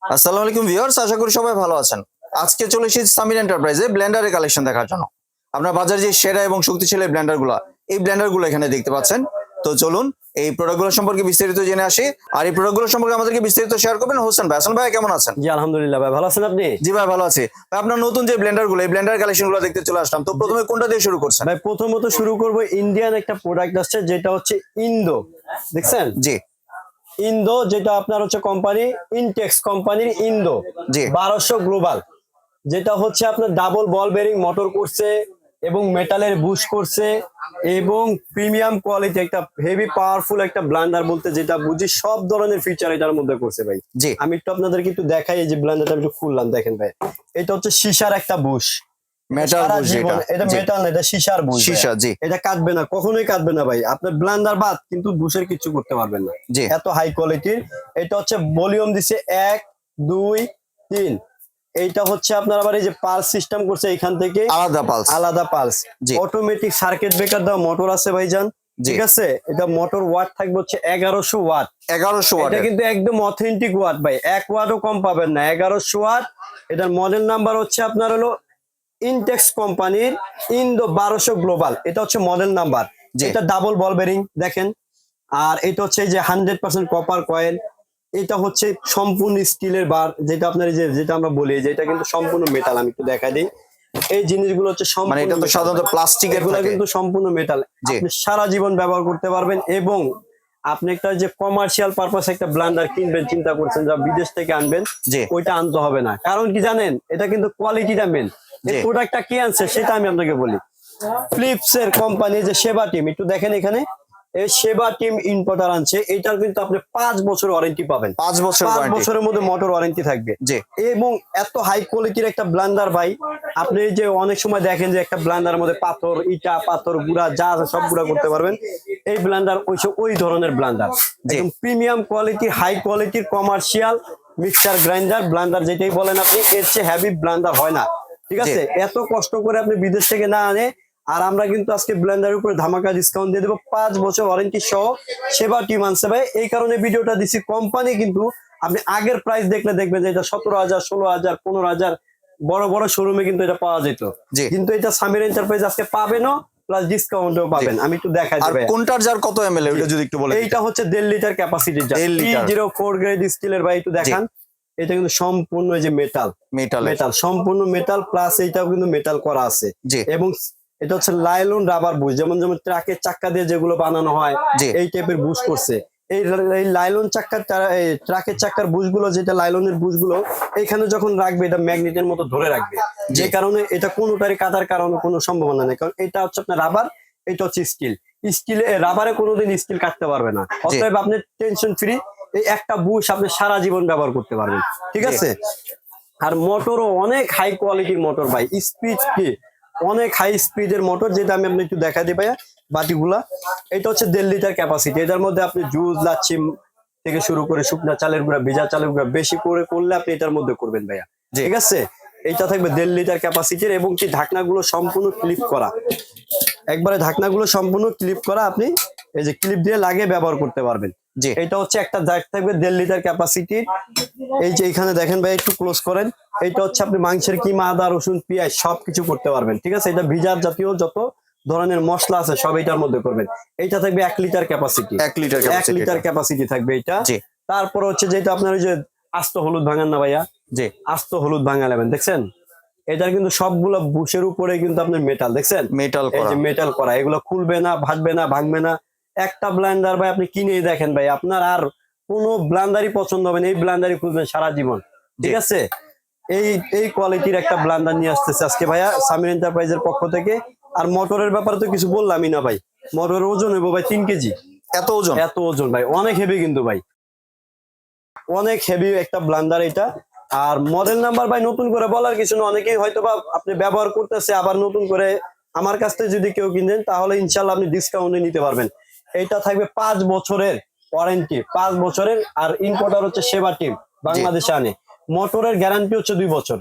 আসসালামু আলাইকুম ভিউয়ার্স, আশা করি সবাই ভালো আছেন। আজকে চলে এসেছি সামির এন্টারপ্রাইজে ব্লেন্ডারের কালেকশন দেখার জন্য। আপনার বাজারে যে সেরা এবং শক্তিশালী ব্লেন্ডারগুলো, এই ব্লেন্ডারগুলো এখানে দেখতে পাচ্ছেন। তো চলুন এই প্রোডাক্টগুলো সম্পর্কে বিস্তারিত জেনে আসি। আর এই প্রোডাক্টগুলো সম্পর্কে আমাদেরকে বিস্তারিত শেয়ার করবেন হোসেন ভাই। হাসান ভাই কেমন আছেন? জি আলহামদুলিল্লাহ ভাই, ভালো আছেন আপনি? জি ভাই ভালো আছি। ভাই আপনার নতুন যে ব্লেন্ডারগুলো, এই ব্লেন্ডার কালেকশনগুলো দেখতে চলে আসলাম। তো প্রথমে কোনটা দিয়ে শুরু করছেন? ভাই প্রথমত শুরু করব ইন্ডিয়ান একটা প্রোডাক্ট আসছে যেটা হচ্ছে ইন্দো, দেখছেন? জি ইন্দো, যেটা আপনার হচ্ছে কোম্পানি ইনটেক্স কোম্পানির ইন্দো জি 1200 গ্লোবাল, যেটা হচ্ছে আপনার ডাবল বল বেরিং মোটর করছে এবং মেটালের বুশ করছে এবং প্রিমিয়াম কোয়ালিটি একটা হেভি পাওয়ারফুল একটা ব্লেন্ডার বলতে যেটা বুঝি সব ধরনের ফিচার এটার মধ্যে করছে ভাই। জি আমি একটু আপনাদেরকে একটু দেখাই, এই যে ব্লেন্ডারটা আমি একটু খুললাম, দেখেন ভাই, এটা হচ্ছে সীসার একটা বুশ। মেটাল সারা বুশ, জীবন এটা জি মেটাল না, এটা সীসার বুশ। সীসা, জি এটা কাটবে না, কখনোই কাটবে না ভাই। আপনার ব্লেন্ডার বাদ কিন্তু বুশের কিছু করতে পারবেন না, জি এত হাই কোয়ালিটির। এটা হচ্ছে ভলিউম দিছে 1 2 3। এইটা হচ্ছে আপনার আবার এই যে পালস সিস্টেম করছে, এখান থেকে আলাদা পালস, আলাদা পালস। জি অটোমেটিক সার্কিট ব্রেকার দেওয়া মোটর আছে ভাইজান, জি ঠিক আছে? এটা মোটর ওয়াট থাকবে হচ্ছে 1100 ওয়াট। 1100 এটা ওয়াটের, কিন্তু একদম অথেন্টিক ওয়াট ভাই, 1 ওয়াটও কম পাবেন না, 1100 ওয়াট। এটার মডেল নাম্বার হচ্ছে আপনার হলো ইনটেক্স কোম্পানির ইন্দো 1200 গ্লোবাল, এটা হচ্ছে মডেল নাম্বার। জি এটা ডাবল বল বেরিং দেখেন। আর এটা হচ্ছে এই যে 100% কপার কয়েল। এটা হচ্ছে সম্পূর্ণ স্টিলের বার, যেটা আপনার এই যে যেটা আমরা বলি যে এটা কিন্তু সম্পূর্ণ মেটাল। আমি একটু দেখাই দিই, এই জিনিসগুলো হচ্ছে মানে সম্পূর্ণ এটা তো metal। সাধারণত প্লাস্টিকের এগুলো থাকে। কিন্তু সম্পূর্ণ মেটাল, জি আপনি সারা জীবন ব্যবহার করতে পারবেন। এবং আপনি একটা যে কমার্শিয়াল পারপাস একটা ব্লেন্ডার কিনবেন, চিন্তা করছেন যা বিদেশ থেকে আনবেন, জি ওইটা আনতে হবে না। কারণ কি জানেন, এটা কিন্তু কোয়ালিটিটা মেন। এই জি প্রোডাক্টটা কি আনছে সেটা আমি আপনাকে বলি। ফিলিপস এর কোম্পানি যে সেবা টিম, একটু দেখেন এখানে, এই সেবা টিম ইনভার্টার আনছে। এটার কিন্তু আপনি 5 বছর ওয়ারেন্টি পাবেন, 5 বছর 5 ওয়ারেন্টি, বছরের মধ্যে মোটর ওয়ারেন্টি থাকবে। জি এবং এত হাই কোয়ালিটির একটা ব্লেন্ডার ভাই, আপনি এই যে অনেক সময় দেখেন যে একটা ব্লেন্ডারের মধ্যে পাথর, ইটা, পাথর, গুঁড়া যা আছে সব গুঁড়া করতে পারবেন। এই ব্লেন্ডার ওই ধরনের ব্লেন্ডার, জি একদম প্রিমিয়াম কোয়ালিটির হাই কোয়ালিটির কমার্শিয়াল মিক্সার গ্রাইন্ডার ব্লেন্ডার, যেটাই বলেন আপনি, এর চেয়ে হেভি ব্লেন্ডার হয় না, ঠিক জি আছে? এত কষ্ট করে আপনি বিদেশ থেকে না আনে। আর আমরা কিন্তু আজকে ব্লেন্ডারের উপরে ধামাকা ডিসকাউন্ট দিয়ে দেবো, 5 বছর ওয়ারেন্টি সহ। সেবা টিম আনছে ভাই, এই কারণে ভিডিওটা দিছি। কোম্পানি কিন্তু আপনি আগের প্রাইস দেখলে দেখবেন যে এটা 17,000 16,000 15,000 বড় বড় শোরুমে কিন্তু এটা পাওয়া যেত, জি কিন্তু এটা সামির এন্টারপ্রাইজ আজকে পাবেনও, প্লাস ডিসকাউন্টও পাবেন। আমি একটু দেখাই আর দেব। কোনটার যার কত এমএল ওটা যদি একটু বলে এইটা হচ্ছে 1.5 লিটার ক্যাপাসিটির, 1.5 লিটার 304 গ্রেড স্টিলের ভাই, একটু দেখান। এটা কিন্তু সম্পূর্ণ এই যে মেটাল, মেটালের, মেটাল সম্পূর্ণ মেটাল, প্লাস এইটাও কিন্তু মেটাল করা আছে। জি এবং এটা হচ্ছে লাইলন রাবার বুশ, যেমন যেমন ট্রাকের চাক্কা দিয়ে যেগুলো বানানো হয়, জি এই টাইপের বুশ করছে। এই লাইলন চাক্কার ট্রাকের চাক্কার বুশগুলো, যেটা লাইলনের বুশগুলো এখানে যখন রাখবে এটা ম্যাগনেটের মতো ধরে রাখবে, যে কারণে এটা কোনোটারই কাটার কারণে কোনো সম্ভাবনা নেই। কারণ এটা হচ্ছে আপনার রাবার, এটা হচ্ছে স্টিল। স্টিলে রাবারে কোনোদিন স্টিল কাটতে পারবে না, জি অতএব আপনি টেনশন ফ্রি। এই একটা বুশ আপনি সারা জীবন ব্যবহার করতে পারবেন, ঠিক জি আছে? আর মোটরও অনেক হাই কোয়ালিটির মোটর ভাই, স্পিড কি অনেক হাই স্পিডের মোটর, যেটা আমি আপনি একটু দেখা দিই ভাইয়া বাটিগুলা। এটা হচ্ছে 1.5 লিটার ক্যাপাসিটি। এটার মধ্যে আপনি জুস, লাচ্ছি থেকে শুরু করে শুকনা চালের গুঁড়া, ভেজা চালের গুঁড়া বেশি করে করলে আপনি এটার মধ্যে করবেন ভাইয়া, জি ঠিক আছে? এইটা থাকবে 1.5 লিটার ক্যাপাসিটির, এবং কি ঢাকনাগুলো সম্পূর্ণ ক্লিপ করা, একবারে ঢাকনাগুলো সম্পূর্ণ ক্লিপ করা। আপনি এই যে ক্লিপ দিয়ে লাগিয়ে ব্যবহার করতে পারবেন। জি এটা হচ্ছে একটা জাগ থাকবে 1.5 লিটার ক্যাপাসিটির। এই যে এখানে দেখেন ভাই, একটু ক্লোজ করেন। এটা হচ্ছে আপনি মাংসের কিমা, আদা, রসুন, পেঁয়াজ সবকিছু করতে পারবেন, ঠিক আছে? এটা ভিজার জাতীয় যত ধরনের মশলা আছে সব এটার মধ্যে করবেন। এইটা থাকবে 1 litre capacity, 1 litre 1 capacity, litre capacity থাকবে এটা। জি তারপর হচ্ছে যেটা আপনার ওই যে আস্ত হলুদ ভাঙান না ভাইয়া, জি আস্ত হলুদ ভাঙা নেবেন, দেখছেন? এটার কিন্তু সবগুলো বুশের উপরে কিন্তু আপনার মেটাল, দেখছেন? মেটাল এই করা, যে মেটাল করা, এগুলো খুলবে না, ভাসবে না, ভাঙবে না। একটা ব্লেন্ডার ভাই আপনি কিনেই দেখেন ভাই, আপনার আর কোনো ব্লেন্ডারই পছন্দ হবে না, এই ব্লেন্ডারই খুলবেন সারা জীবন, ঠিক আছে? এই এই কোয়ালিটির একটা ব্লেন্ডার নিয়ে আসতেছে আজকে ভাইয়া সামির এন্টারপ্রাইজের পক্ষ থেকে। আর মোটরের ব্যাপারে তো কিছু বললামই না ভাই, মোটরের ওজন হইব ভাই 3 কেজি। এত ওজন, এত ওজন ভাই, অনেক হেভি কিন্তু ভাই, অনেক হেভি একটা ব্লেন্ডার এটা। আর মডেল নাম্বার ভাই নতুন করে বলার কিছু না, অনেকেই হয়তো বা আপনি ব্যবহার করতেছে, আবার নতুন করে আমার কাছ থেকে যদি কেউ কিনেন তাহলে ইনশাল্লাহ আপনি ডিসকাউন্টে নিতে পারবেন। এটা থাকবে 5 বছরের ওয়ারেন্টি, 5 বছরের। আর ইম্পোর্টার হচ্ছে সেবা টিম, বাংলাদেশে আনে। মোটরের গ্যারান্টি হচ্ছে 2 বছর,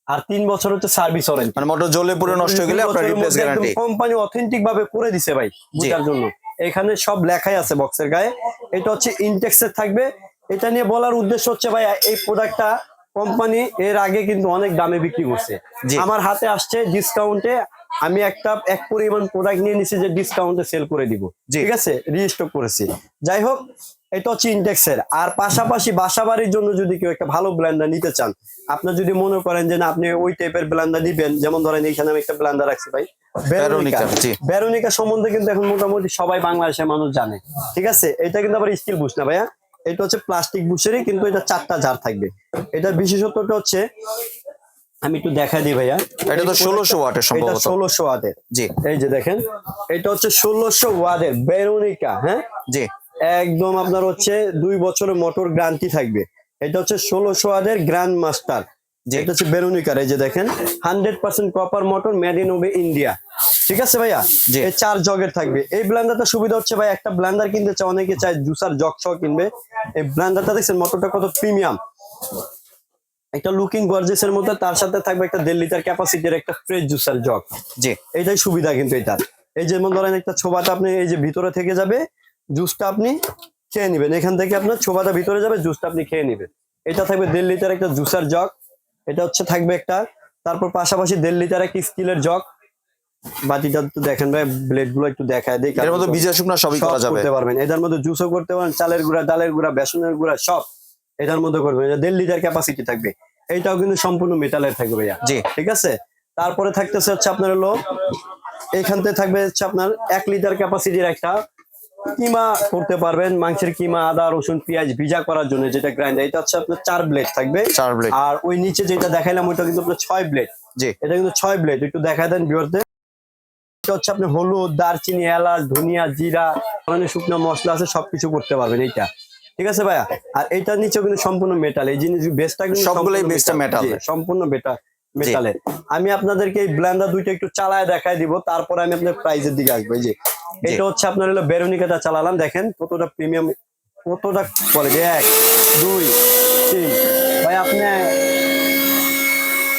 আর 3 বছর হচ্ছে সার্ভিস ওয়ারেন্টি। মানে মোটর জ্বলে পুরো নষ্ট হয়ে গেলে আপনার রিপ্লেস গ্যারান্টি, কোম্পানি অথেন্টিক ভাবে করে দিছে ভাই বুঝার জন্য। এখানে সব লেখাই আছে বক্সের গায়ে। এটা হচ্ছে ইনটেক্সের থাকবে, এটা নিয়ে বলার উদ্দেশ্য হচ্ছে ভাই এই প্রোডাক্টটা কোম্পানি এর আগে কিন্তু অনেক দামে বিক্রি করছে, জি। আমার হাতে আসছে ডিসকাউন্টে, আমি এক পরিমাণ প্রোডাক্ট নিয়ে নিছি যে ডিসকাউন্টে সেল করে দিব, জি। ঠিক আছে, রিস্টক করেছি। যাই হোক, এটা হচ্ছে ইনটেক্সের। আর পাশাপাশি বাসা বাড়ির জন্য যদি কেউ একটা ভালো ব্লেন্ডার নিতে চান, আপনার যদি মনে করেন যে না আপনি ওই টাইপের ব্লেন্ডার নিবেন, যেমন ধরেন এখানে আমি একটা ব্লেন্ডার রাখছি ভাই, ভেরোনিকা, জি। ভেরোনিকা সম্বন্ধে কিন্তু এখন মোটামুটি সবাই বাংলাদেশের মানুষ জানে, ঠিক আছে। এটা কিন্তু আবার স্টিল বুশ না ভাইয়া, এটা হচ্ছে প্লাস্টিক বুশেরই, কিন্তু এটা 4টা জার থাকবে। এটার বিশেষত্বটা হচ্ছে, আমি একটু দেখাই দিই ভাইয়া, এটা তো 1600 ওয়াটের এটা সম্ভবত। 1600 ওয়াটের, জি এই যে দেখেন, এটা হচ্ছে 1600 ওয়াটের ভেরোনিকা, হ্যাঁ, জি একদম আপনার হচ্ছে 2 বছরের মোটর গ্যারান্টি থাকবে। এটা হচ্ছে 1600 ওয়াটের গ্র্যান্ড মাস্টার, যেটা হচ্ছে ভেরোনিকার। এই যে দেখেন 100% copper motor, made in India, ঠিক আছে ভাইয়া। জি। এই 4 জগের থাকবে। এই ব্লেন্ডারটা সুবিধা হচ্ছে ভাই, একটা ব্লেন্ডার কিনতে চায়, অনেকে চায় জুসার জগ সহ কিনবে, এই ব্লেন্ডারটা দেখছেন মোটরটা কত প্রিমিয়াম, একটা লুকিং গর্জিয়াস এর মধ্যে, তার সাথে থাকবে একটা 1.5 লিটার ক্যাপাসিটির একটা ফ্রেশ জুসার জগ। জি এইটাই সুবিধা কিন্তু এটার। এই যেমন ধরেন একটা ছোবাটা আপনি এই যে ভিতরে থেকে যাবে, জুসটা আপনি খেয়ে নিবেন, এখান থেকে আপনার ছোবাটা ভিতরে যাবে, জুসটা আপনি খেয়ে নিবেন। এটা থাকবে 1.5 লিটার একটা জুসার জগ, এটা হচ্ছে থাকবে একটা। তারপর পাশাপাশি 1.5 লিটার একটা স্টিলের জগ। বাটিটা তো দেখেন ভাই, ব্লেড গুলো একটু দেখায় দেই, এর মধ্যে ভিজা শুকনা সবই করা যাবে। করতে পারবেন, এটার মধ্যে জুসও করতে পারবেন, চালের গুঁড়া, ডালের গুঁড়া, বেসনের গুঁড়া সব এটার মধ্যে করবেন। এটা 1.5 লিটার ক্যাপাসিটি থাকবে, এইটাও কিন্তু সম্পূর্ণ মেটালের থাকবে ভাইয়া, জি ঠিক আছে। তারপরে থাকতেছে হচ্ছে আপনার হলো, এইখান থেকে থাকবে হচ্ছে আপনার 1 লিটার ক্যাপাসিটির একটা কিমা করতে পারবেন, মাংসের কিমা, আদা রসুন পেঁয়াজ ভিজা করার জন্য, যেটা গ্রাইন্ডার। এটা হচ্ছে আপনার 4 ব্লেড থাকবে, 4 ব্লেড। আর ওই নিচে যেটা দেখাইলাম ওইটা কিন্তু আপনার 6 ব্লেড। জি এটা কিন্তু 6 ব্লেড, একটু দেখায় দেন ভিউয়ারদের। এটা হচ্ছে আপনি হলুদ, দারচিনি, এলাচ, ধনিয়া, জিরা, ধরনের শুকনো মশলা আছে, সবকিছু করতে পারবেন এইটা, ঠিক আছে ভাইয়া। আর এইটার নিচেও কিন্তু সম্পূর্ণ মেটাল, এই জিনিস বেসটা কিন্তু সবগুলোই সম্পূর্ণ বেসটা মেটাল। জি, সম্পূর্ণ মেটালের। আমি আপনাদেরকে এই ব্লেন্ডার দুইটা একটু চালায় দেখাই দিব, তারপরে আমি আপনার প্রাইজের দিকে আসবো। এই যে এটা হচ্ছে আপনার হলো ভেরোনিকাটা চালালাম, দেখেন কতটা প্রিমিয়াম, কতটা কোয়ালিটি। 1 2 3 ভাই, আপনি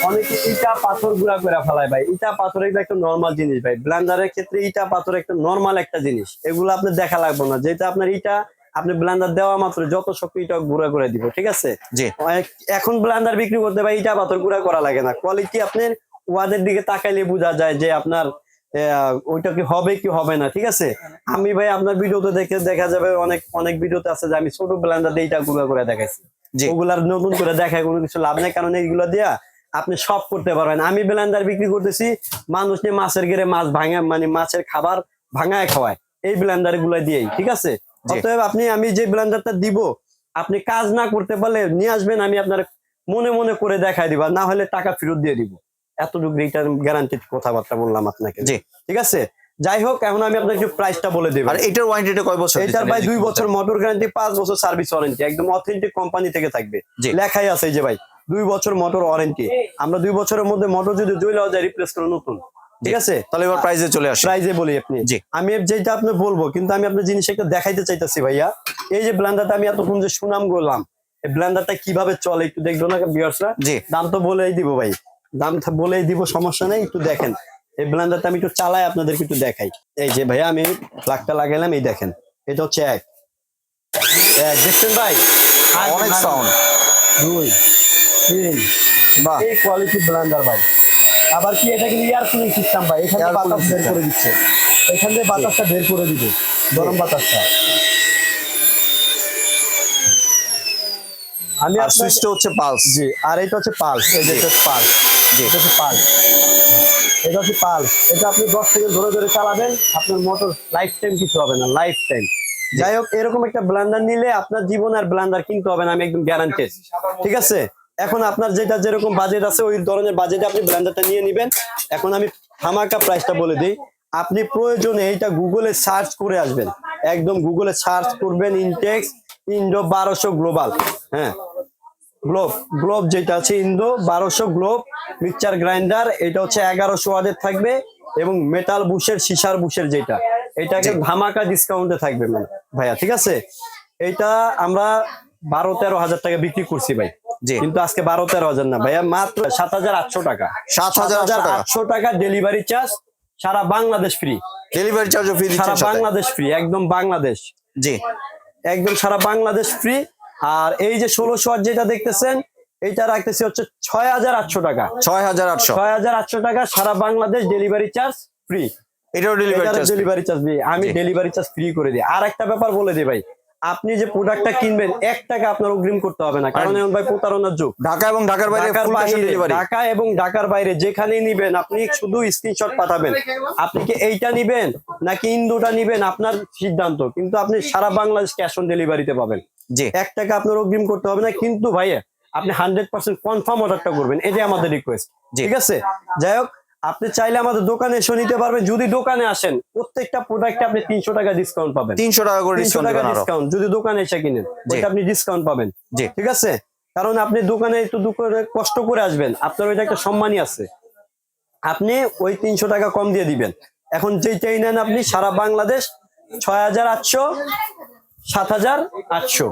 অনেকে ইটা পাথর গুঁড়া করে ফেলায় ভাই, ইটা পাথর এগুলো একটা নর্মাল জিনিস ভাই, ব্লেন্ডারের ক্ষেত্রে ইটা পাথর একটা নর্মাল একটা জিনিস, এগুলো আপনি দেখা লাগবে না, যেটা আপনার ইটা আপনি ব্লেন্ডার দেওয়া মাত্র যত শক্তি ইটা গুঁড়া করে দিব, ঠিক আছে। জি এখন ব্লেন্ডার বিক্রি করতে ভাই ইটা পাথর গুঁড়া করা লাগে না, কোয়ালিটি আপনার ওয়াদের দিকে তাকাইলে বোঝা যায় যে আপনার ওইটা কি হবে কি হবে না, ঠিক আছে। আমি ভাই আপনার ভিডিওতে দেখে দেখা যাবে, অনেক অনেক ভিডিওতে আছে যে আমি ছোট ব্লেন্ডার দিয়ে ইটা গুঁড়া করে দেখাইছি, জি ওগুলার নতুন করে দেখায় কোনো কিছু লাভ নেই, কারণ এইগুলো দিয়া আপনি সব করতে পারবেন। আমি ব্লেন্ডার বিক্রি করতেছি, মানুষ নিয়ে মাছের ঘেরে মাছ ভাঙা, মানে মাছের খাবার ভাঙায় খাওয়ায় এই ব্লেন্ডার গুলো দিয়েই, ঠিক আছে। জি। অতএব আমি যে ব্লেন্ডারটা দিব, আপনি কাজ না করতে পারলে নিয়ে আসবেন, আমি আপনার মনে মনে করে দেখাই দিব, আর না হলে টাকা ফেরত দিয়ে দিব, এতটুকু রিটার্ন গ্যারান্টিড কথাবার্তা বললাম আপনাকে, জি ঠিক আছে। যাই হোক, এখন আমি আপনাকে প্রাইসটা বলে দেব। আর এটার ওয়ারেন্টিটা কয় বছর? এটার ভাই 2 বছর মোটর গ্যারান্টি, 5 বছর সার্ভিস ওয়ারেন্টি, একদম অথেন্টিক কোম্পানি থেকে থাকবে, জি। লেখাই আছে এই যে ভাই 2 বছর মোটর ওয়ারেন্টি। আমরা 2 বছরের মধ্যে মোটর যদি জ্বলে যায় রিপ্লেস করে নতুন, ঠিক আছে। তাহলে এবার প্রাইসে চলে আসে। প্রাইজে বলি আপনি, জি। আমি যেটা আপনি বলবো, কিন্তু আমি আপনার জিনিস একটা দেখাইতে চাইতেছি ভাইয়া। এই যে ব্লেন্ডারটা আমি এতক্ষণ যে সুনাম করলাম, এই ব্লেন্ডারটা কিভাবে চলে একটু দেখবো না ভিউয়ার্সরা? জি দাম তো বলেই দিব ভাই, দাম বলেই দিব, সমস্যা নেই, একটু দেখেন এই ব্লেন্ডারটা আমি একটু চালাই, আপনাদেরকে একটু দেখাই। এই যে ভাইয়া আমি প্লাগটা লাগাইলাম, এই দেখেন, এটা হচ্ছে এক দেখছেন ভাই, অনেক সাউন্ড। 2 3 বাহ এই কোয়ালিটি ব্লেন্ডার ভাই। আবার কি এটা কিন্তু এয়ার কুলিং সিস্টেম ভাই, এখানে Air cooling বাতাস বের system। করে দিচ্ছে, এখান থেকে বাতাসটা বের করে দিবে, গরম বাতাসটা। আমি আর আপনাকে- সুইচটা হচ্ছে পালস। জি, আর এটা হচ্ছে পালস, এই যে পালস, জি এটা হচ্ছে পালস, এটা হচ্ছে পালস। এটা আপনি 10 সেকেন্ড ধরে ধরে চালাবেন, আপনার মোটর লাইফ টাইম কিছু হবে না, লাইফ টাইম। যাই হোক, এরকম একটা ব্লেন্ডার নিলে আপনার জীবন আর ব্লেন্ডার কিনতে হবে না, আমি একদম গ্যারান্টেড, ঠিক আছে। এখন আপনার যেটা যেরকম বাজেট আছে ওই ধরনের বাজেটে আপনি ব্লেন্ডারটা নিয়ে নেবেন। এখন আমি ধামাকা প্রাইসটা বলে দিই, আপনি প্রয়োজনে এইটা গুগলে সার্চ করে আসবেন, একদম গুগলে সার্চ করবেন ইনটেক্স ইন্ডো 1200 গ্লোবাল, হ্যাঁ গ্লোব যেটা আছে ইন্দো 1200 গ্লোব মিক্সচার গ্রাইন্ডার, এটা হচ্ছে 1100 ওয়াটের থাকবে, এবং মেটাল বুশের, সিসার বুশের যেটা, এটাকে ধামাকা ডিসকাউন্টে থাকবে মানে ভাইয়া, ঠিক আছে। এটা আমরা 12-13 হাজার টাকা বিক্রি করছি ভাই, জি কিন্তু আজকে 12-13 হাজার না ভাইয়া, মাত্র 7,800 টাকা, 7,800 টাকা 7,800 টাকা ডেলিভারি চার্জ, সারা বাংলাদেশ ফ্রি, ডেলিভারি চার্জও ফ্রি সারা দিচ্ছেন সাথে। বাংলাদেশ ফ্রি, একদম বাংলাদেশ, জি একদম সারা বাংলাদেশ ফ্রি। আর এই যে 1600 ওয়াট যেটা দেখতেছেন এইটা রাখতেছি হচ্ছে 6800 টাকা। 6800। 6800 টাকা, সারা বাংলাদেশ ডেলিভারি চার্জ ফ্রি। এটাও ডেলিভারি চার্জ। ডেলিভারি চার্জ আমি জি। ডেলিভারি চার্জ ফ্রি করে দিই। আর একটা ব্যাপার বলে দিই ভাই, আপনি যে প্রোডাক্টটা কিনবেন 1 টাকা আপনার অগ্রিম করতে হবে না, কারণ এখন ভাই প্রতারণার যুগ। ঢাকা এবং ঢাকার বাইরে full cash on delivery. Dhaka এবং ঢাকার বাইরে যেখানেই নিবেন আপনি শুধু স্ক্রিনশট পাঠাবেন, আপনি কি এইটা নিবেন নাকি ইন্দোটা নিবেন আপনার সিদ্ধান্ত, কিন্তু আপনি সারা বাংলাদেশ ক্যাশ অন ডেলিভারিতে পাবেন। জি। 1 টাকা আপনার অগ্রিম করতে হবে না, কিন্তু ভাইয়া আপনি 100% কনফার্ম অর্ডারটা করবেন, এটাই আমাদের রিকোয়েস্ট। জি। ঠিক আছে, যাই হোক আপনি চাইলে আমাদের দোকানে এসে নিতে পারবেন। যদি দোকানে আসেন প্রত্যেকটা প্রোডাক্টে আপনি 300 টাকা ডিসকাউন্ট পাবেন। 300 টাকা করে 300 ডিসকাউন্ট টাকা দিবেন আরো। ডিসকাউন্ট যদি দোকানে এসে কিনেন, জি। ওইটা আপনি ডিসকাউন্ট পাবেন। জি। ঠিক আছে, কারণ আপনি দোকানে একটু কষ্ট করে আসবেন, আপনার ওইটা একটা সম্মানই আছে, আপনি ওই 300 টাকা কম দিয়ে দিবেন। এখন যেটাই নেন আপনি সারা বাংলাদেশ 6800, 7800।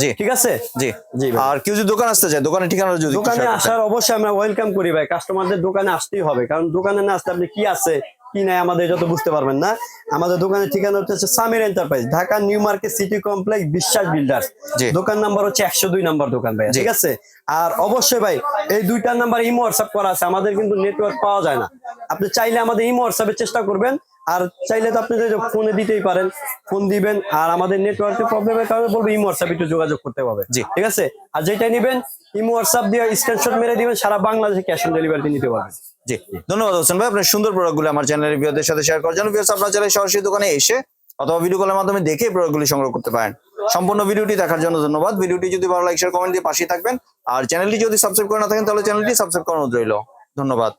জি। ঠিক আছে। জি। জি ভাই। আর কেউ যদি দোকান আসতে চায়, দোকানের ঠিকানা যদি একটু দোকানে share করতেন। আসার অবশ্যই আমরা ওয়েলকাম করি ভাই, কাস্টমারদের দোকানে আসতেই হবে, কারণ দোকানে না আসলে আপনি কি আছে কি নাই আমাদের যত বুঝতে পারবেন না। আমাদের দোকানের ঠিকানা হচ্ছে Samir enterprise, Dhaka new market city complex, বিশ্বাস বিল্ডার্স। জি। দোকান নাম্বার হচ্ছে 102 নাম্বার দোকান ভাই। জি। ঠিক আছে, আর অবশ্যই ভাই এই দুইটার নাম্বার ইমো হোয়াটসঅ্যাপ করা আছে, আমাদের কিন্তু নেটওয়ার্ক পাওয়া যায় না। আপনি চাইলে আমাদের ইমো হোয়াটসঅ্যাপের চেষ্টা করবেন, আর চাইলে তো আপনি ফোনে দিতেই পারেন, ফোন দিবেন, আর আমাদের নেটওয়ার্কের প্রবলেমের কারণে বলবো ইমো হোয়াটসঅ্যাপ একটু যোগাযোগ করতে হবে। জি। ঠিক আছে, আর যেটা নিবেন ইমো হোয়াটসঅ্যাপ দিয়ে স্ক্রিনশট মেরে দিবেন, সারা বাংলাদেশে ক্যাশ অন ডেলিভারি নিতে পারবেন। জি, ধন্যবাদ হোসেন ভাই আপনার সুন্দর প্রোডাক্টগুলো আমার চ্যানেলের ভিউয়ারদের সাথে শেয়ার করার জন্য। ভিউয়ার্স আপনারা চাইলে সরাসরি দোকানে এসে অথবা ভিডিও কলের মাধ্যমে দেখে প্রোডাক্টগুলি সংগ্রহ করতে পারেন। সম্পূর্ণ ভিডিওটি দেখার জন্য ধন্যবাদ। ভিডিওটি যদি ভালো লাগে শেয়ার কমেন্ট দিয়ে পাশেই থাকবেন, আর চ্যানেলটি যদি সাবস্ক্রাইব করে না থাকেন তাহলে চ্যানেলটি সাবস্ক্রাইব করানো রইল। ধন্যবাদ।